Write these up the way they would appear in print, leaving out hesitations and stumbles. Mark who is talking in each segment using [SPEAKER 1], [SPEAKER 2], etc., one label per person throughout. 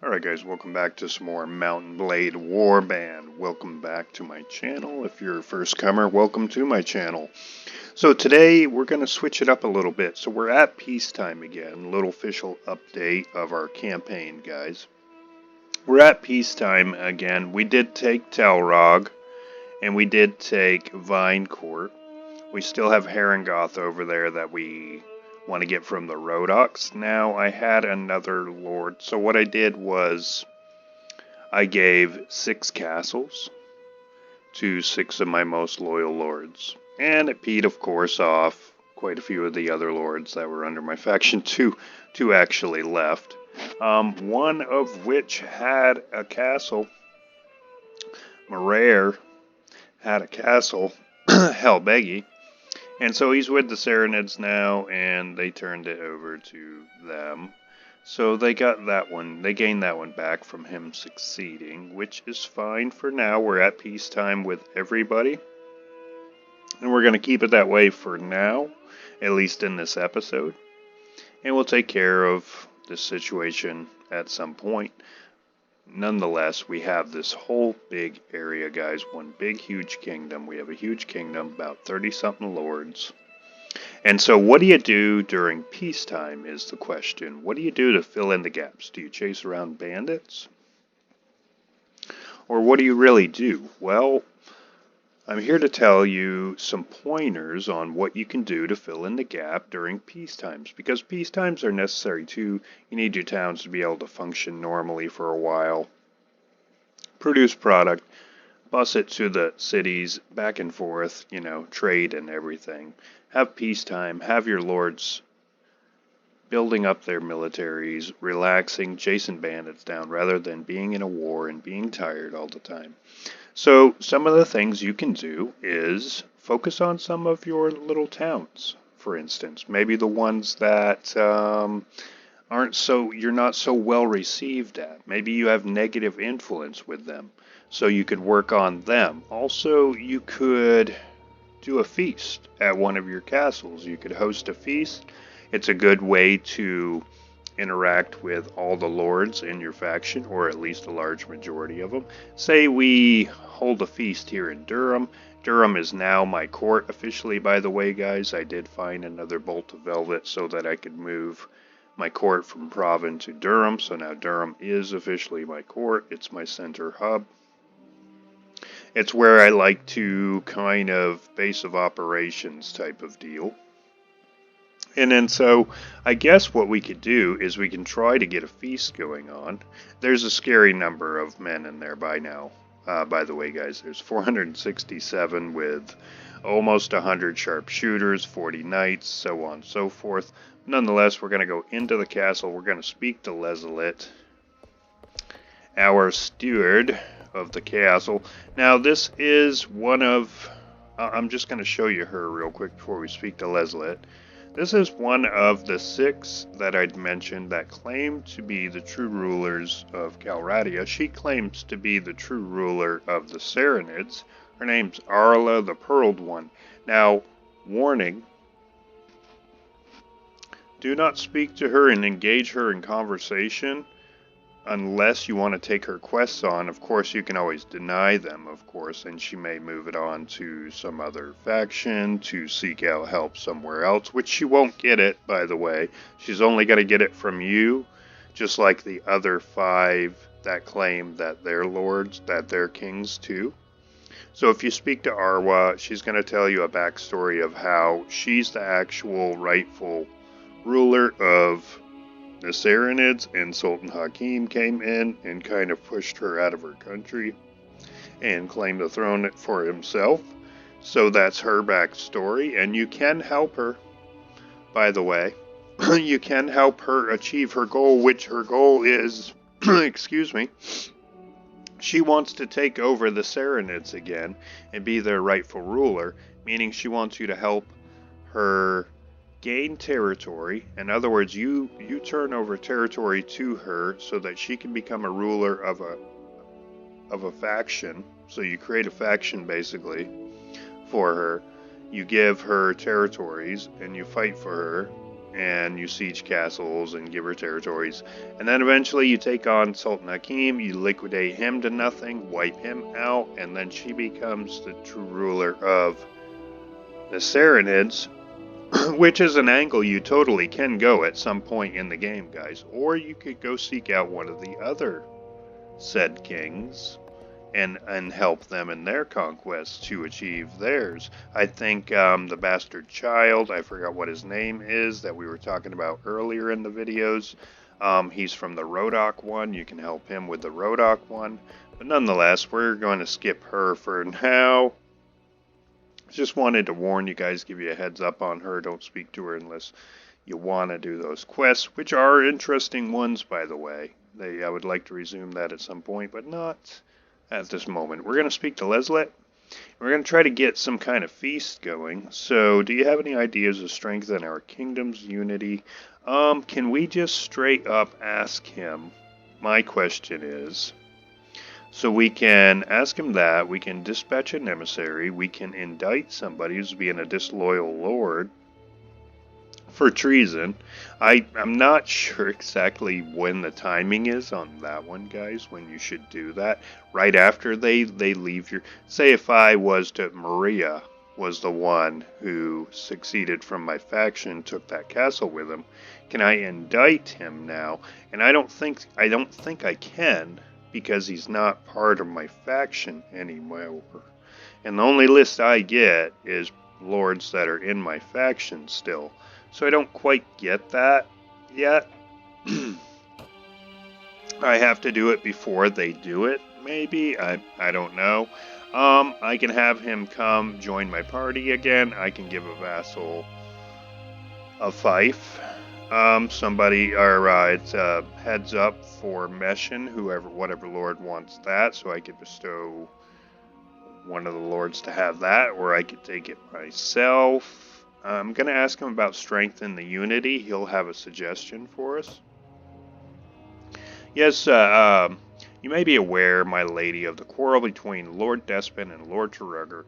[SPEAKER 1] Alright guys, welcome back to some more Mountain Blade Warband. Welcome back to my channel. If you're a first comer, welcome to my channel. So today we're going to switch it up a little bit. So we're at peacetime again. Little official update of our campaign, guys. We're at peacetime again. We did take Telrog, and we did take Vine Court. We still have Harengoth over there that we want to get from the Rhodoks. Now, I had another lord, so what I did was I gave 6 castles to 6 of my most loyal lords. And it peed, of course, off quite a few of the other lords that were under my faction. Two actually left. One of which had a castle. Marare had a castle, Helbegi. And so he's with the Serenids now, and they turned it over to them. So they got that one, they gained that one back from him succeeding, which is fine for now. We're at peacetime with everybody. And we're going to keep it that way for now, at least in this episode. And we'll take care of this situation at some point. Nonetheless, we have this whole big area, guys. One big, huge kingdom. We have a huge kingdom, about 30-something lords. And so what do you do during peacetime is the question. What do you do to fill in the gaps? Do you chase around bandits? Or what do you really do? Well, I'm here to tell you some pointers on what you can do to fill in the gap during peace times. Because peace times are necessary too. You need your towns to be able to function normally for a while. Produce product. Bus it to the cities, back and forth, trade and everything. Have peacetime. Have your lords building up their militaries, relaxing, chasing bandits down, rather than being in a war and being tired all the time. So some of the things you can do is focus on some of your little towns, for instance. Maybe the ones that you're not so well received at. Maybe you have negative influence with them, so you could work on them. Also, you could do a feast at one of your castles. You could host a feast. It's a good way to interact with all the lords in your faction, or at least a large majority of them. Say we hold a feast here in Durham. Durham is now my court officially, by the way, guys. I did find another bolt of velvet so that I could move my court from Proven to Durham. So now Durham is officially my court. It's my center hub. It's where I like to kind of base of operations type of deal. And then so I guess what we could do is we can try to get a feast going on. There's a scary number of men in there by now. By the way, guys, there's 467 with almost 100 sharpshooters, 40 knights, so on and so forth. Nonetheless, we're going to go into the castle. We're going to speak to Lezelit, our steward of the castle. Now, this is one of... I'm just going to show you her real quick before we speak to Lezelit. This is one of the 6 that I'd mentioned that claim to be the true rulers of Calradia. She claims to be the true ruler of the Serenids. Her name's Arwa, the Pearled One. Now, warning, do not speak to her and engage her in conversation unless you want to take her quests on. Of course, you can always deny them, of course, and she may move it on to some other faction to seek out help somewhere else, which she won't get it, by the way. She's only going to get it from you, just like the other 5 that claim that they're lords, that they're kings too. So if you speak to Arwa, she's going to tell you a backstory of how she's the actual rightful ruler of the Serenids, and Sultan Hakim came in and kind of pushed her out of her country and claimed the throne for himself. So that's her backstory, and you can help her, by the way. You can help her achieve her goal, which her goal is, excuse me, she wants to take over the Serenids again and be their rightful ruler, meaning she wants you to help her gain territory. In other words, you turn over territory to her so that she can become a ruler of a faction. So you create a faction basically for her. You give her territories and you fight for her and you siege castles and give her territories. And then eventually you take on Sultan Hakim, you liquidate him to nothing, wipe him out, and then she becomes the true ruler of the Saranids, which is an angle you totally can go at some point in the game, guys. Or you could go seek out one of the other said kings and help them in their conquests to achieve theirs. I think the bastard child, I forgot what his name is, that we were talking about earlier in the videos. He's from the Rodok one. You can help him with the Rodok one. But nonetheless, we're going to skip her for now. Just wanted to warn you guys, give you a heads up on her. Don't speak to her unless you want to do those quests, which are interesting ones, by the way. I would like to resume that at some point, but not at this moment. We're going to speak to Leslet. We're going to try to get some kind of feast going. So, do you have any ideas to strengthen our kingdom's unity? Can we just straight up ask him? My question is, so we can ask him that, we can dispatch an emissary, we can indict somebody who's being a disloyal lord for treason. I'm not sure exactly when the timing is on that one, guys, when you should do that. Right after they leave your... Say if I was to... Maria was the one who succeeded from my faction, took that castle with him. Can I indict him now? And I don't think I can, because he's not part of my faction anymore. And the only list I get is lords that are in my faction still. So I don't quite get that yet. I have to do it before they do it, maybe? I don't know. I can have him come join my party again. I can give a vassal a fief. Somebody, or it's a heads up for Meshin, whatever lord wants that, so I could bestow one of the lords to have that, or I could take it myself. I'm going to ask him about strength in the unity. He'll have a suggestion for us. Yes, you may be aware, my lady, of the quarrel between Lord Despin and Lord Terugger,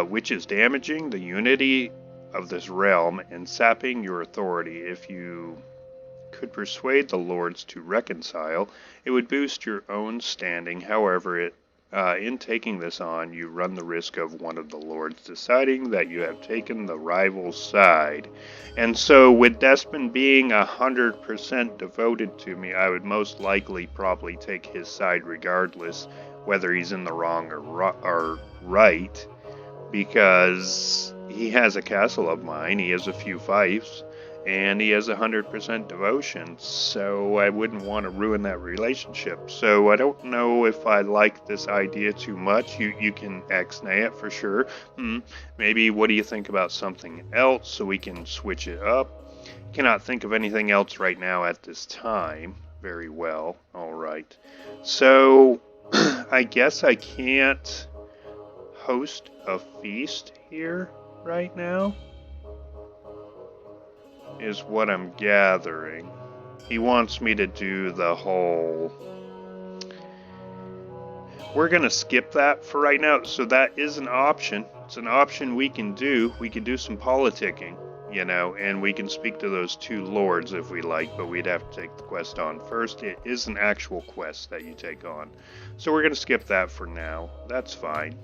[SPEAKER 1] which is damaging the unity of this realm and sapping your authority. If you could persuade the lords to reconcile, it would boost your own standing. However, in taking this on, you run the risk of one of the lords deciding that you have taken the rival's side. And so, with Despin being 100% devoted to me, I would most likely probably take his side regardless, whether he's in the wrong or right, because he has a castle of mine, he has a few fiefs, and he has 100% devotion, so I wouldn't want to ruin that relationship. So I don't know if I like this idea too much. You can ex-nay it for sure. Maybe what do you think about something else so we can switch it up? Cannot think of anything else right now at this time. Very well. Alright. So I guess I can't host a feast here right now, is what I'm gathering. He wants me to do the whole... We're going to skip that for right now. So that is an option. It's an option we can do. We can do some politicking, you know, and we can speak to those two lords if we like, but we'd have to take the quest on first. It is an actual quest that you take on. So we're going to skip that for now. That's fine.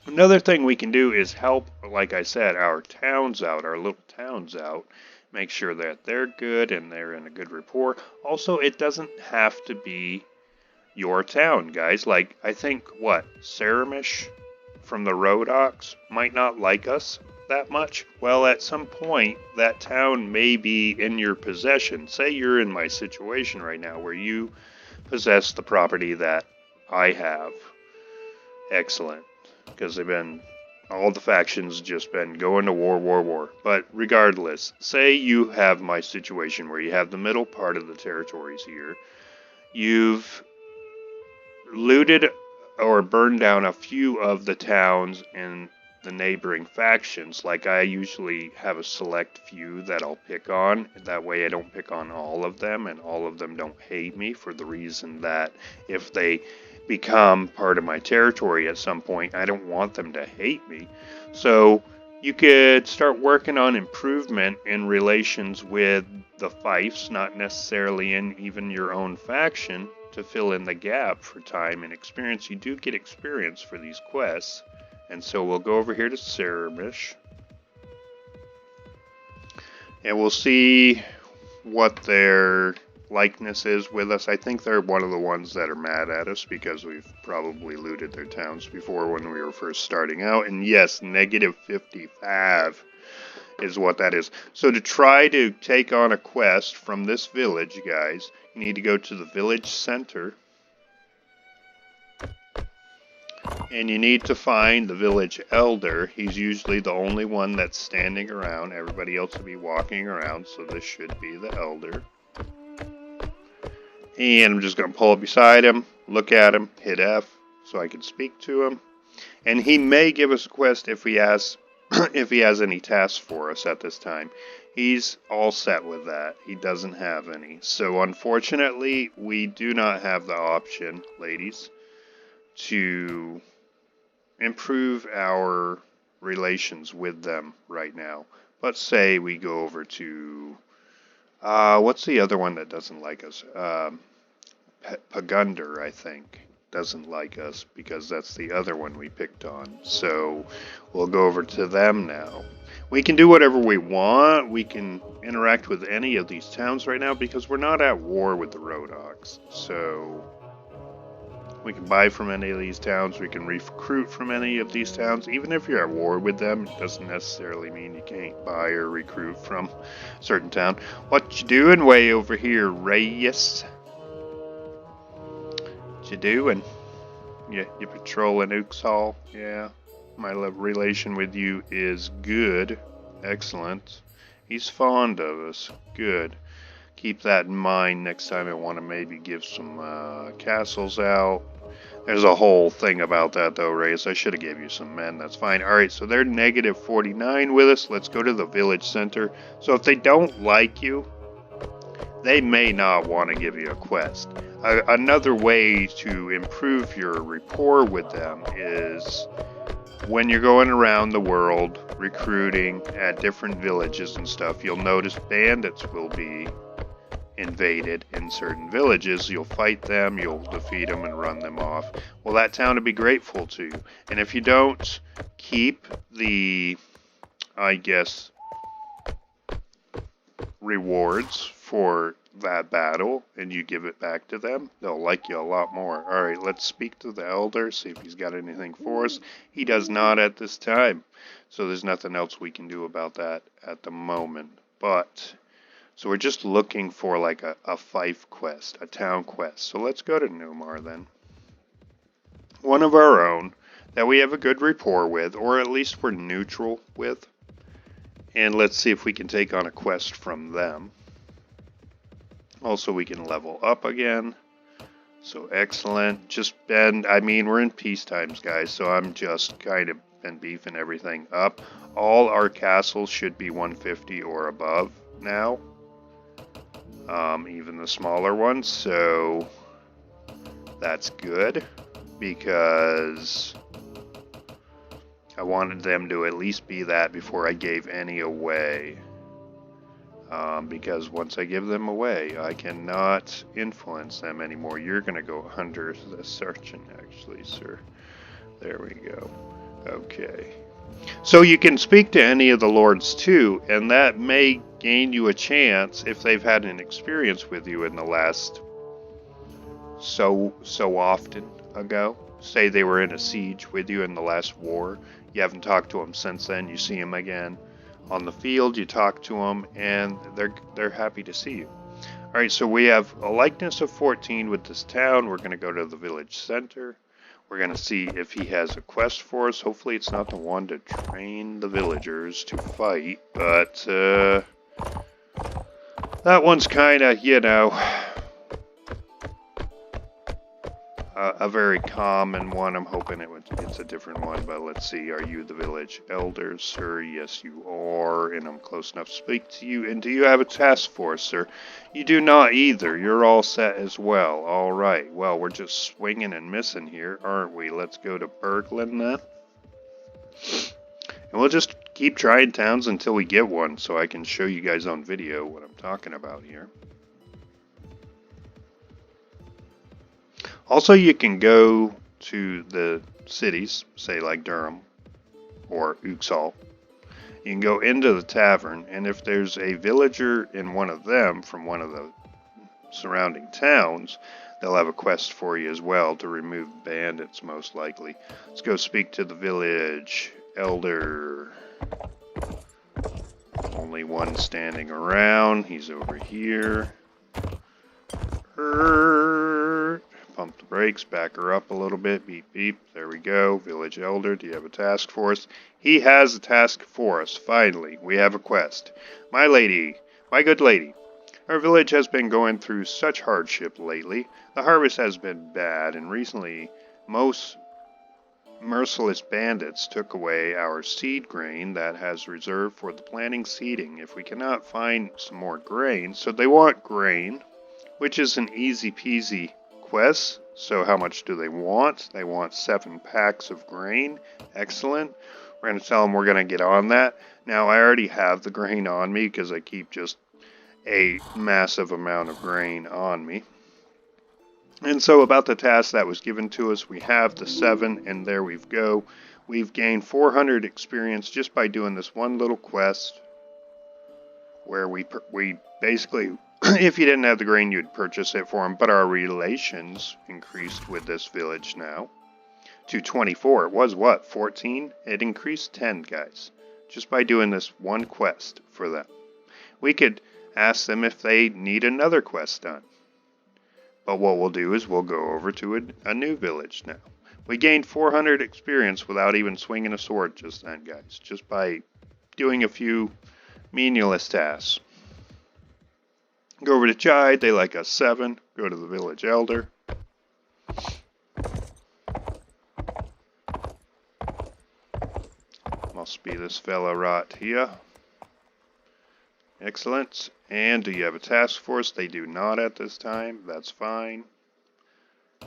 [SPEAKER 1] Another thing we can do is help, like I said, our towns out, our little towns out. Make sure that they're good and they're in a good rapport. Also, it doesn't have to be your town, guys. Like, I think, Saramish from the Rodoks might not like us that much. Well, at some point, that town may be in your possession. Say you're in my situation right now where you possess the property that I have. Excellent. Because all the factions just been going to war. But regardless, say you have my situation where you have the middle part of the territories here. You've looted or burned down a few of the towns in the neighboring factions. Like, I usually have a select few that I'll pick on. That way I don't pick on all of them, and all of them don't hate me, for the reason that if they become part of my territory at some point, I don't want them to hate me. So You could start working on improvement in relations with the fiefs, not necessarily in even your own faction, to fill in the gap for time and experience. You do get experience for these quests. And so we'll go over here to Ceramish. And we'll see what their likeness is with us. I think they're one of the ones that are mad at us because we've probably looted their towns before when we were first starting out. And yes, negative 55 is what that is. So to try to take on a quest from this village, guys, you need to go to the village center. And you need to find the village elder. He's usually the only one that's standing around. Everybody else will be walking around, so this should be the elder. And I'm just going to pull up beside him, look at him, hit F so I can speak to him. And he may give us a quest if he has any tasks for us at this time. He's all set with that. He doesn't have any. So unfortunately, we do not have the option, ladies, to improve our relations with them right now. Let's say we go over to what's the other one that doesn't like us? Pagunder, I think, doesn't like us because that's the other one we picked on. So we'll go over to them now. We can do whatever we want. We can interact with any of these towns right now because we're not at war with the Rodox. So we can buy from any of these towns. We can recruit from any of these towns. Even if you're at war with them, it doesn't necessarily mean you can't buy or recruit from a certain town. What you doing way over here, Reyes? What you doing? You patrolling Uxall? Yeah. My relation with you is good. Excellent. He's fond of us. Good. Keep that in mind next time I want to maybe give some castles out. There's a whole thing about that though, Reyes. I should have gave you some men. That's fine. Alright, so they're negative 49 with us. Let's go to the village center. So if they don't like you, they may not want to give you a quest. Another way to improve your rapport with them is when you're going around the world recruiting at different villages and stuff, you'll notice bandits will be invaded in certain villages. You'll fight them, you'll defeat them and run them off. Well, that town will be grateful to you. And if you don't keep the, I guess, rewards for that battle and you give it back to them, they'll like you a lot more. Alright, let's speak to the elder, see if he's got anything for us. He does not at this time, so there's nothing else we can do about that at the moment. But so we're just looking for like a fief quest, a town quest. So let's go to Numar then. One of our own that we have a good rapport with, or at least we're neutral with. And let's see if we can take on a quest from them. Also, we can level up again. So excellent. We're in peace times, guys, so I'm just kind of been beefing everything up. All our castles should be 150 or above now. Even the smaller ones, so that's good because I wanted them to at least be that before I gave any away. Because once I give them away, I cannot influence them anymore. You're going to go under the searching, actually, sir. There we go. Okay. So you can speak to any of the lords too, and that may gain you a chance if they've had an experience with you in the last so often ago. Say they were in a siege with you in the last war. You haven't talked to them since then. You see them again on the field. You talk to them, and they're happy to see you. All right, so we have a likeness of 14 with this town. We're going to go to the village center. We're going to see if he has a quest for us. Hopefully it's not the one to train the villagers to fight, but that one's kind of, a very common one. I'm hoping it's a different one, but let's see. Are you the village elder, sir? Yes, you are, and I'm close enough to speak to you. And do you have a task force, sir? You do not either. You're all set as well. All right. Well, we're just swinging and missing here, aren't we? Let's go to Berglund then. And we'll just keep trying towns until we get one, so I can show you guys on video what I'm talking about here. Also, you can go to the cities, say like Durham or Uxall. You can go into the tavern, and if there's a villager in one of them from one of the surrounding towns, they'll have a quest for you as well to remove bandits, most likely. Let's go speak to the village elder. Only one standing around. He's over here. Pump the brakes, back her up a little bit. Beep, beep. There we go. Village elder, do you have a task for us? He has a task for us. Finally, we have a quest. My lady, my good lady, our village has been going through such hardship lately. The harvest has been bad, and recently most merciless bandits took away our seed grain that has reserved for the planting seeding. If we cannot find some more grain, so they want grain, which is an easy peasy quest. So how much do they want? They want 7 packs of grain. Excellent. We're going to tell them we're going to get on that. Now, I already have the grain on me because I keep just a massive amount of grain on me. And so about the task that was given to us, we have the 7, and there we go. We've gained 400 experience just by doing this one little quest where we basically, if you didn't have the grain, you'd purchase it for them. But our relations increased with this village now to 24. It was what, 14? It increased 10, guys, just by doing this one quest for them. We could ask them if they need another quest done. But what we'll do is we'll go over to a new village now. We gained 400 experience without even swinging a sword just then, guys. Just by doing a few meaningless tasks. Go over to Chide, they like us 7. Go to the village elder. Must be this fella right here. Excellent. And do you have a task force? They do not at this time. That's fine.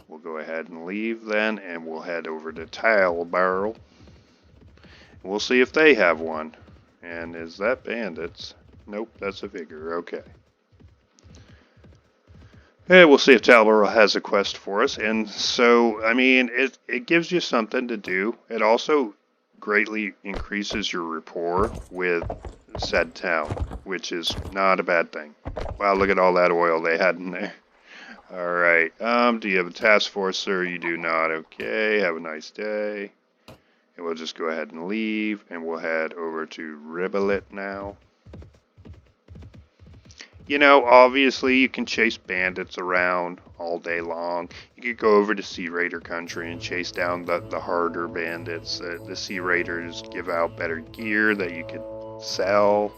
[SPEAKER 1] We'll go ahead and leave then, and we'll head over to Tile Barrel. We'll see if they have one. And is that bandits? Nope, that's a vigor. Okay. And we'll see if Tile Barrel has a quest for us. And so, I mean, it gives you something to do. It also greatly increases your rapport with said town, which is not a bad thing. Wow, look at all that oil they had in there. Alright, do you have a task force, sir? You do not. Okay, have a nice day. And we'll just go ahead and leave, and we'll head over to Ribolet now. You know, obviously you can chase bandits around all day long. You could go over to Sea Raider country and chase down the harder bandits. The Sea Raiders give out better gear that you could sell.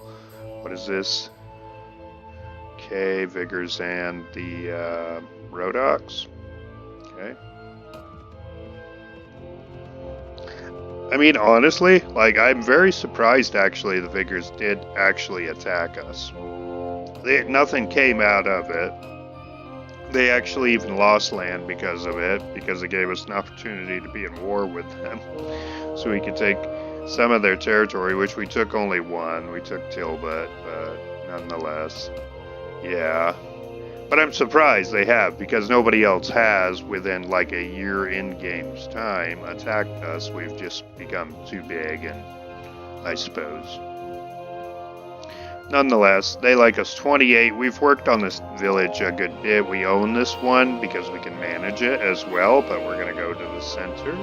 [SPEAKER 1] What is this? Okay, Vigors and the Rhodoks. Okay. I mean, honestly, like, I'm very surprised actually the Vigors did actually attack us. Nothing came out of it. They actually even lost land because of it, because it gave us an opportunity to be in war with them. So we could take some of their territory, which we took only one. We took Tilbutt, but nonetheless. Yeah. But I'm surprised they have, because nobody else has, within like a year in game's time, attacked us. We've just become too big, and I suppose. Nonetheless, they like us 28. We've worked on this village a good bit. We own this one because we can manage it as well, but we're going to go to the center.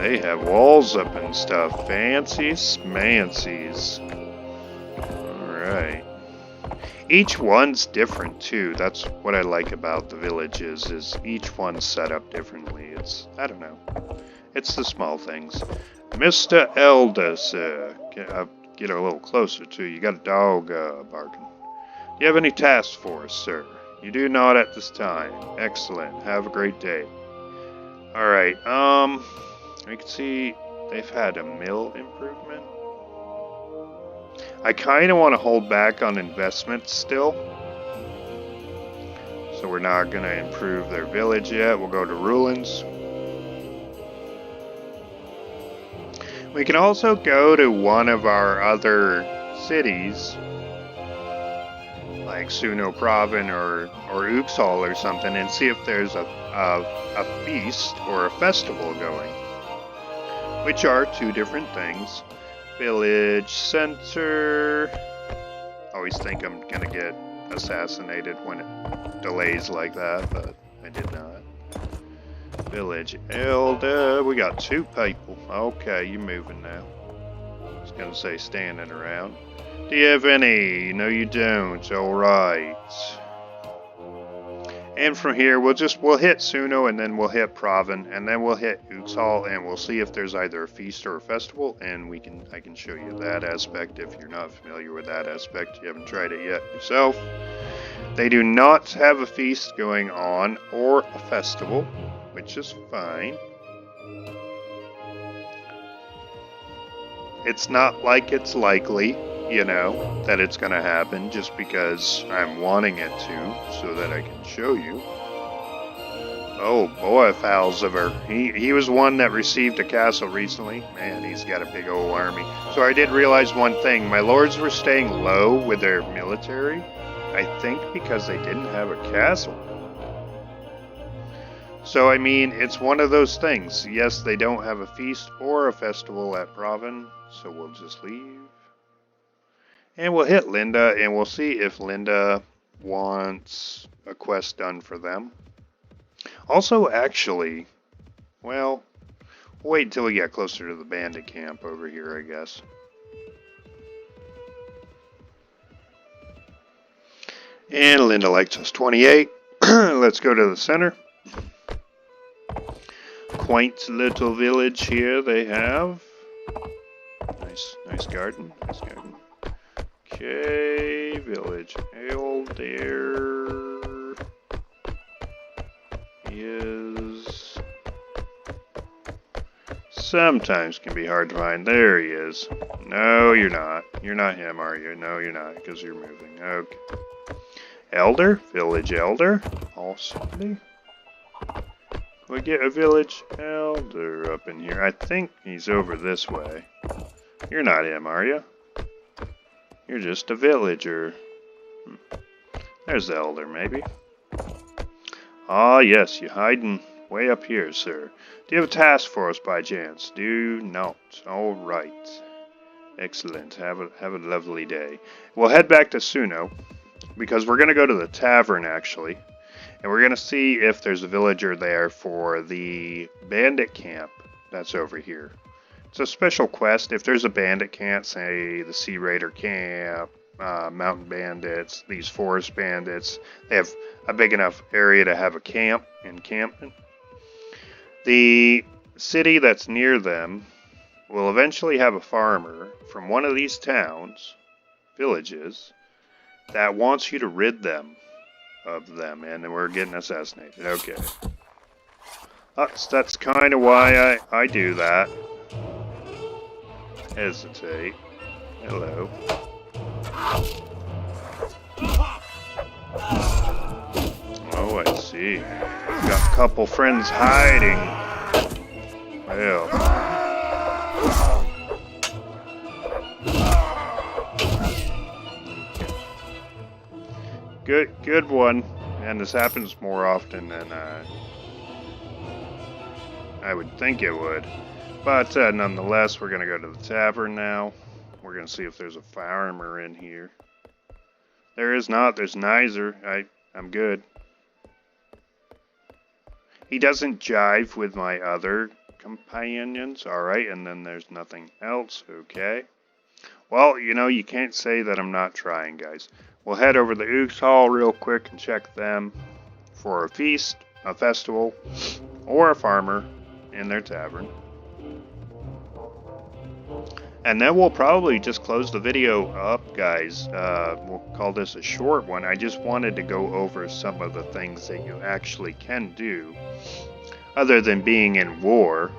[SPEAKER 1] They have walls up and stuff. Fancy smancies. Alright. Each one's different too. That's what I like about the villages, is each one's set up differently. I don't know. It's the small things. Mr. Elder, sir. Get a little closer to you. You got a dog barking. Do you have any tasks for us, sir? You do not at this time. Excellent. Have a great day. Alright, we can see they've had a mill improvement. I kind of want to hold back on investments still. So we're not going to improve their village yet. We'll go to Ruins. We can also go to one of our other cities, like Suno Province or Uxal or something, and see if there's a feast or a festival going, which are two different things. Village center. Always think I'm gonna get assassinated when it delays like that, but I did not. Village elder. We got 2 people. Okay, you're moving now. I was gonna say standing around. Do you have any? No, you don't. Alright. And from here, we'll hit Suno, and then we'll hit Province, and then we'll hit Uxal, and we'll see if there's either a feast or a festival, and I can show you that aspect if you're not familiar with that aspect. You haven't tried it yet yourself. They do not have a feast going on or a festival, which is fine. It's not like it's likely, you know, that it's going to happen just because I'm wanting it to, so that I can show you. Oh boy, Falziver. He was one that received a castle recently. Man, he's got a big old army. So I did realize one thing. My lords were staying low with their military, I think because they didn't have a castle. So, I mean, it's one of those things. Yes, they don't have a feast or a festival at Province, so we'll just leave. And we'll hit Linda, and we'll see if Linda wants a quest done for them. Also, actually, well, we'll wait until we get closer to the bandit camp over here, I guess. And Linda likes us 28. Let's go to the center. Quaint little village here they have. Nice garden. Nice garden. Okay, village elder is sometimes can be hard to find. There he is. No, you're not. You're not him, are you? No, you're not, because you're moving. Okay. Elder? Village elder? Possibly. We get a village elder up in here. I think he's over this way. You're not him, are you? You're just a villager. There's the elder, maybe. Ah, yes, you're hiding way up here, sir. Do you have a task for us by chance? Do not. All right. Excellent. Have a lovely day. We'll head back to Suno, because we're going to go to the tavern, actually. And we're going to see if there's a villager there for the bandit camp that's over here. It's a special quest. If there's a bandit camp, say the Sea Raider camp, mountain bandits, these forest bandits, they have a big enough area to have a camp, encampment. The city that's near them will eventually have a farmer from one of these towns, villages, that wants you to rid them of them, and we're getting assassinated. Okay. That's kind of why I do that. Hesitate. Hello. Oh, I see. Got a couple friends hiding. Well. Good one. And this happens more often than I would think it would. But nonetheless, we're going to go to the tavern now. We're going to see if there's a farmer in here. There is not. There's neither. I'm good. He doesn't jive with my other companions. Alright, and then there's nothing else. Okay. Well, you know, you can't say that I'm not trying, guys. We'll head over to the Uxal real quick and check them for a feast, a festival, or a farmer in their tavern. And then we'll probably just close the video up, guys. We'll call this a short one. I just wanted to go over some of the things that you actually can do other than being in war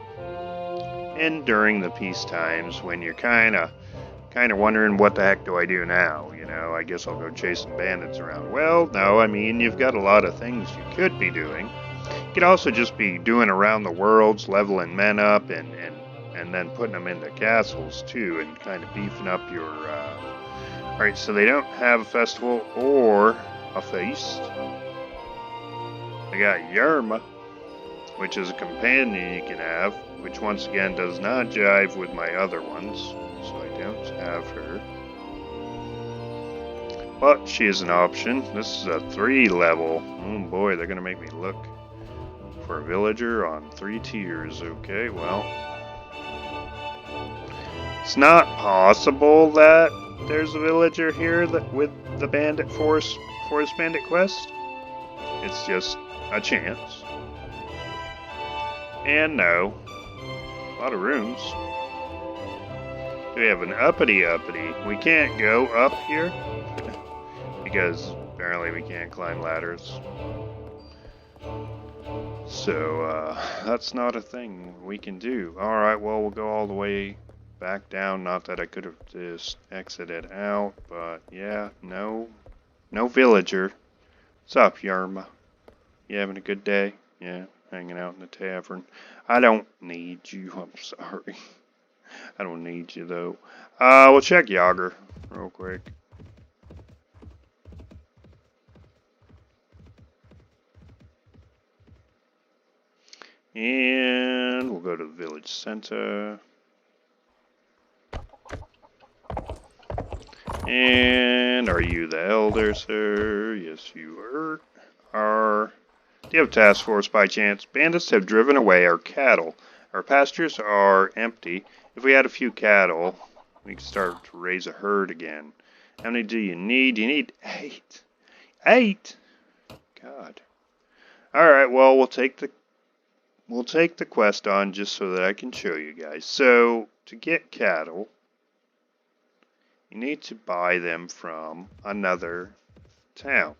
[SPEAKER 1] and during the peace times when you're kind of wondering what the heck do I do now? You know, I guess I'll go chase some bandits around. Well, no, I mean, you've got a lot of things you could be doing. You could also just be doing around the worlds, leveling men up and and then putting them into castles too, and kind of beefing up your. Alright, so they don't have a festival or a feast. They got Yarma, which is a companion you can have, which once again does not jive with my other ones, so I don't have her. But she is an option. This is a 3 level. Oh boy, they're gonna make me look for a villager on 3 tiers. Okay, well, it's not possible that there's a villager here that with the bandit forest bandit quest. It's just a chance. And no. A lot of rooms. We have an uppity. We can't go up here because apparently we can't climb ladders. So that's not a thing we can do. Alright, well, we'll go all the way back down. Not that I could have just exited out, but yeah, no villager. What's up, Yarma? You having a good day? Yeah, hanging out in the tavern. I don't need you. I'm sorry. I don't need you though. We'll check Yager real quick. And we'll go to the village center. And are you the elder, sir? Yes, you are. Do you have a task force by chance? Bandits have driven away our cattle. Our pastures are empty. If we had a few cattle, we could start to raise a herd again. How many do you need? You need 8. 8? God. Alright, well, we'll take the quest on just so that I can show you guys. So, to get cattle, you need to buy them from another town.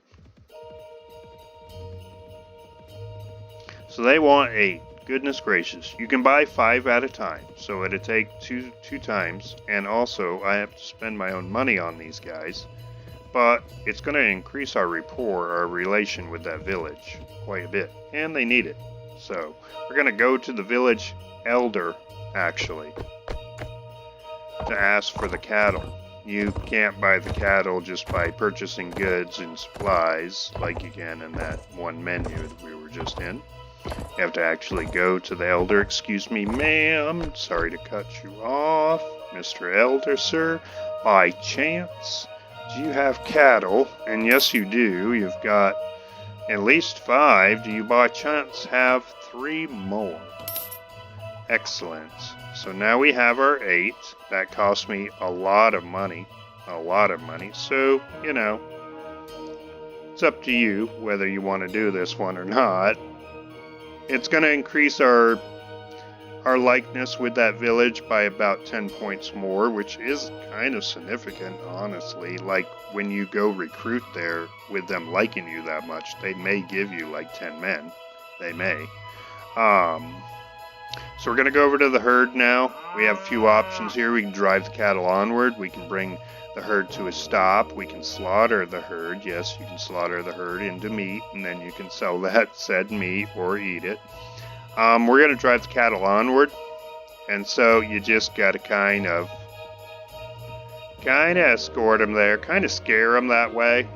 [SPEAKER 1] So they want 8. Goodness gracious. You can buy 5 at a time. So it'll take two times. And also, I have to spend my own money on these guys. But it's going to increase our rapport, our relation with that village quite a bit. And they need it. So we're going to go to the village elder, actually, to ask for the cattle. You can't buy the cattle just by purchasing goods and supplies like you can in that one menu that we were just in. You have to actually go to the elder. Excuse me, ma'am. Sorry to cut you off. Mr. Elder, sir. By chance, do you have cattle? And yes, you do. You've got at least 5. Do you by chance have 3 more? Excellent. So now we have our 8. That cost me a lot of money. So, you know, it's up to you whether you want to do this one or not. It's going to increase our likeness with that village by about 10 points more, which is kind of significant, honestly. Like, when you go recruit there with them liking you that much, they may give you like 10 men. They may. So we're going to go over to the herd now. We have a few options here. We can drive the cattle onward. We can bring the herd to a stop. We can slaughter the herd. Yes, you can slaughter the herd into meat, and then you can sell that said meat or eat it. We're going to drive the cattle onward, and so you just got to kind of escort them there, kind of scare them that way,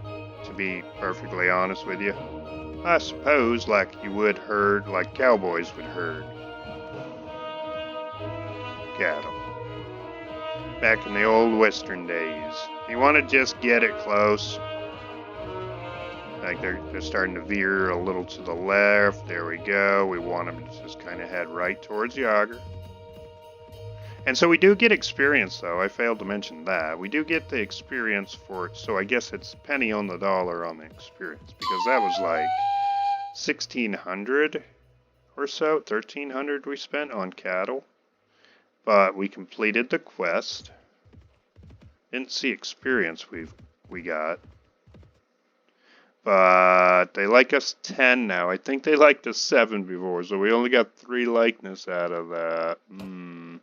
[SPEAKER 1] to be perfectly honest with you. I suppose like you would herd, like cowboys would herd cattle back in the old western days. You want to just get it close. Like they're starting to veer a little to the left. There we go. We want them to just kind of head right towards Yager. And so we do get experience, though. I failed to mention that. We do get the experience for it. So I guess it's penny on the dollar on the experience, because that was like 1,600 or so, 1,300 we spent on cattle. But we completed the quest. Didn't see experience we got. But they like us 10 now. I think they liked us 7 before, so we only got 3 likeness out of that. I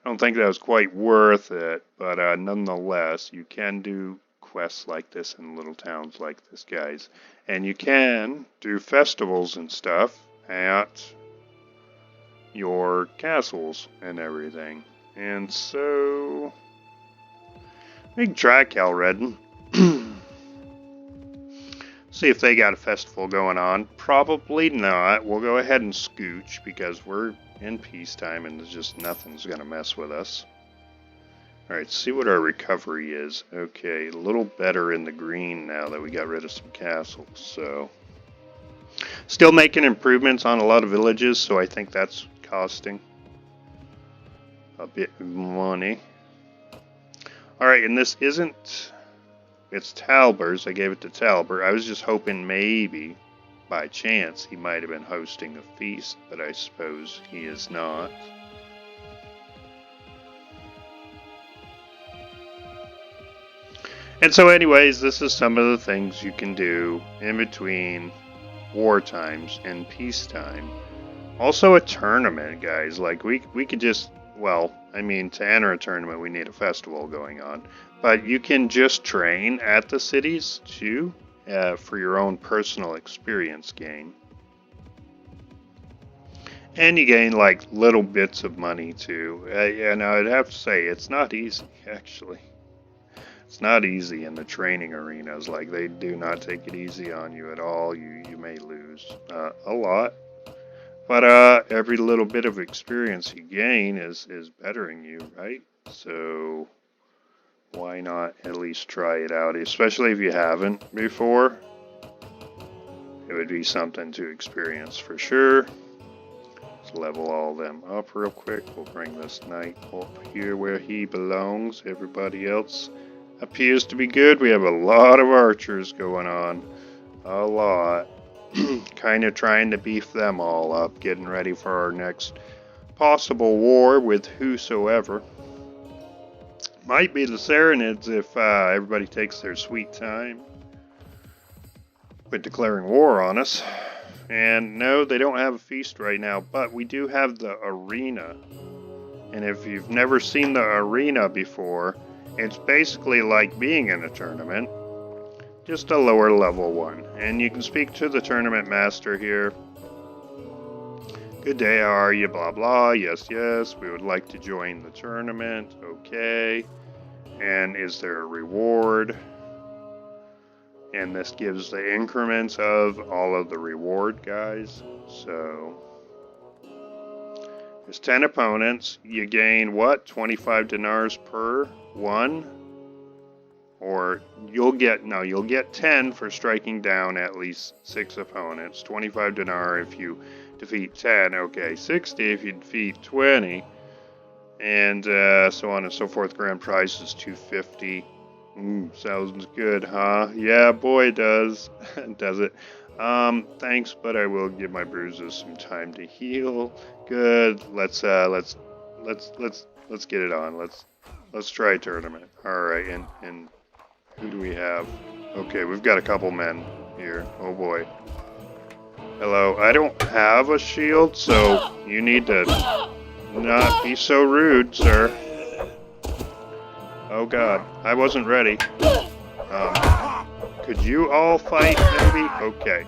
[SPEAKER 1] don't think that was quite worth it, but nonetheless, you can do quests like this in little towns like this, guys. And you can do festivals and stuff at your castles and everything. And so we can try Calredden. See if they got a festival going on. Probably not. We'll go ahead and scooch because we're in peacetime and there's just nothing's going to mess with us. Alright, see what our recovery is. Okay, a little better in the green now that we got rid of some castles. So, still making improvements on a lot of villages, so I think that's costing a bit of money. Alright, and this isn't... It's Talber's. I gave it to Talber. I was just hoping maybe, by chance, he might have been hosting a feast, but I suppose he is not. And so anyways, this is some of the things you can do in between war times and peacetime. Also a tournament, guys. Like, we could just... Well, I mean, to enter a tournament, we need a festival going on. But you can just train at the cities, too, for your own personal experience gain. And you gain, like, little bits of money, too. And I'd have to say, it's not easy, actually. It's not easy in the training arenas. Like, they do not take it easy on you at all. You may lose a lot. But every little bit of experience you gain is bettering you, right? So why not at least try it out? Especially if you haven't before. It would be something to experience for sure. Let's level all them up real quick. We'll bring this knight up here where he belongs. Everybody else appears to be good. We have a lot of archers going on. A lot. Kind of trying to beef them all up, getting ready for our next possible war with whosoever. Might be the Saranids if everybody takes their sweet time with declaring war on us. And no, they don't have a feast right now, but we do have the arena. And if you've never seen the arena before, it's basically like being in a tournament. Just a lower level one. And you can speak to the tournament master here. Good day, how are you? Blah, blah. Yes, yes. We would like to join the tournament. Okay. And is there a reward? And this gives the increments of all of the reward, guys. So, there's 10 opponents. You gain what? 25 dinars per one? Or you'll get 10 for striking down at least 6 opponents. 25 dinar if you defeat 10. Okay, 60 if you defeat 20. And so on and so forth. Grand prize is 250. Sounds good, huh? Yeah, boy, it does. Does it? Thanks, but I will give my bruises some time to heal. Good. Let's get it on. Let's try a tournament. All right, and who do we have? Okay, we've got a couple men here. Oh boy. Hello. I don't have a shield, so you need to not be so rude, sir. Oh god, I wasn't ready. Could you all fight, maybe? Okay.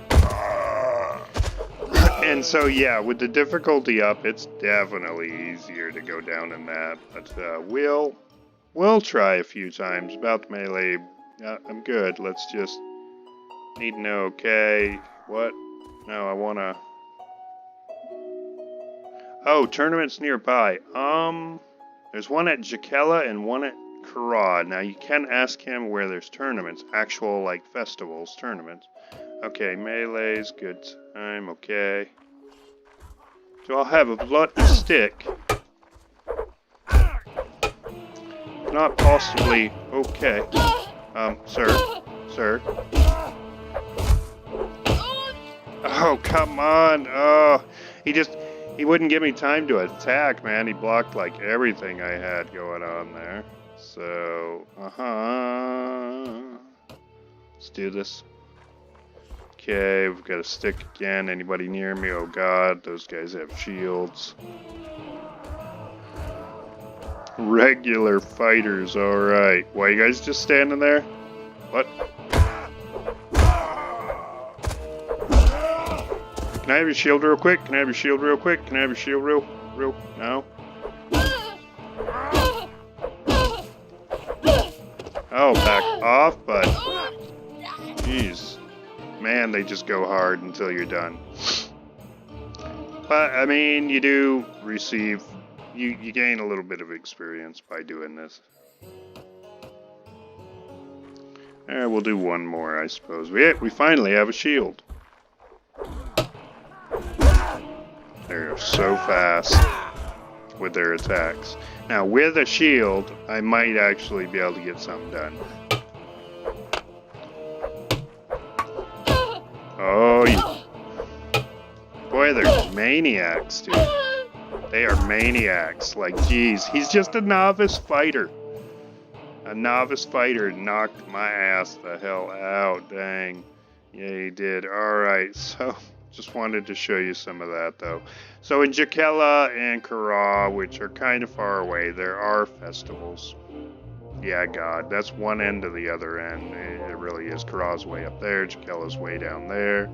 [SPEAKER 1] And so, yeah, with the difficulty up, it's definitely easier to go down in that. But we'll try a few times. About melee. I'm good. Let's just need to know. Okay. What? No, I wanna. Oh, tournaments nearby. There's one at Jakella and one at Karad. Now you can ask him where there's tournaments, actual like festivals, tournaments. Okay, melee's good time. Okay. So I'll have a blood stick. Not possibly. Okay. Sir. Oh, come on. Oh, he wouldn't give me time to attack, man. He blocked like everything I had going on there. So, let's do this. Okay, we've got a stick again. Anybody near me? Oh god, those guys have shields. Regular fighters, alright. Why, you guys just standing there? What? Can I have your shield real quick? Can I have your shield real quick? Can I have your shield real Real? No? Oh, back off, but... Jeez. Man, they just go hard until you're done. But, I mean, you do receive... You gain a little bit of experience by doing this. We'll do one more, I suppose. We finally have a shield. They're so fast with their attacks. Now, with a shield, I might actually be able to get something done. Oh, boy, they're maniacs, dude. They are maniacs. Like, geez, he's just a novice fighter. A novice fighter knocked my ass the hell out. Dang. Yeah, he did. Alright, so just wanted to show you some of that, though. So in Jakela and Kara, which are kind of far away, there are festivals. Yeah, God, that's one end to the other end. It really is. Kara's way up there, Jakela's way down there.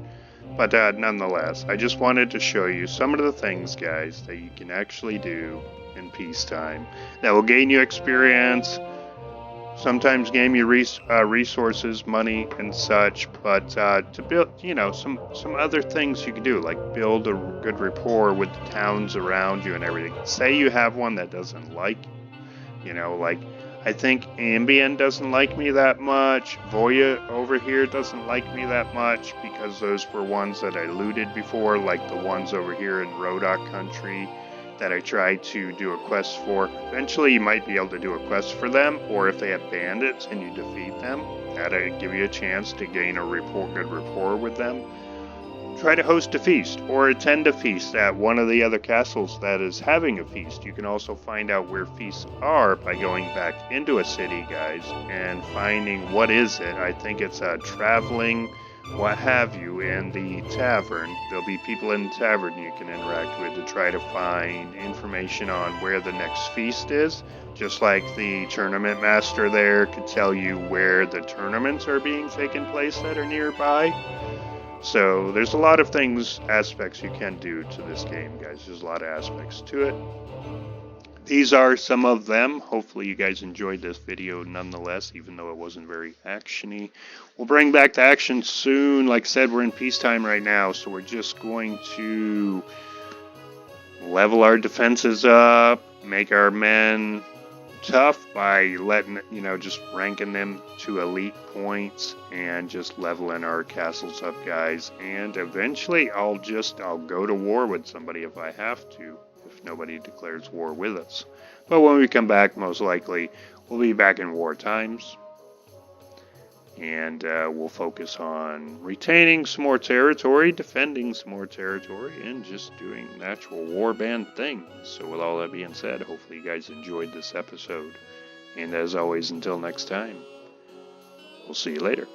[SPEAKER 1] But nonetheless, I just wanted to show you some of the things, guys, that you can actually do in peacetime that will gain you experience, sometimes gain you resources, money, and such. But to build, you know, some other things you can do, like build a good rapport with the towns around you and everything. Say you have one that doesn't like you, you know, like I think Ambien doesn't like me that much. Voya over here doesn't like me that much because those were ones that I looted before, like the ones over here in Rodok country that I tried to do a quest for. Eventually you might be able to do a quest for them, or if they have bandits and you defeat them, that'll give you a chance to gain a good rapport with them. Try to host a feast or attend a feast at one of the other castles that is having a feast. You can also find out where feasts are by going back into a city, guys, and finding what is it. I think it's traveling, what have you, in the tavern. There'll be people in the tavern you can interact with to try to find information on where the next feast is. Just like the tournament master there could tell you where the tournaments are being taken place that are nearby. So there's a lot of aspects you can do to this game, guys. There's a lot of aspects to it. These are some of them. Hopefully you guys enjoyed this video nonetheless, even though it wasn't very action-y. We'll bring back the action soon. Like I said, we're in peacetime right now, so we're just going to level our defenses up, make our men tough by letting, you know, just ranking them to elite points and just leveling our castles up, guys. And eventually I'll go to war with somebody if I have to, if nobody declares war with us. But when we come back, most likely we'll be back in war times, and we'll focus on retaining some more territory, defending some more territory, and just doing natural warband things. So with all that being said, hopefully you guys enjoyed this episode. And as always, until next time, we'll see you later.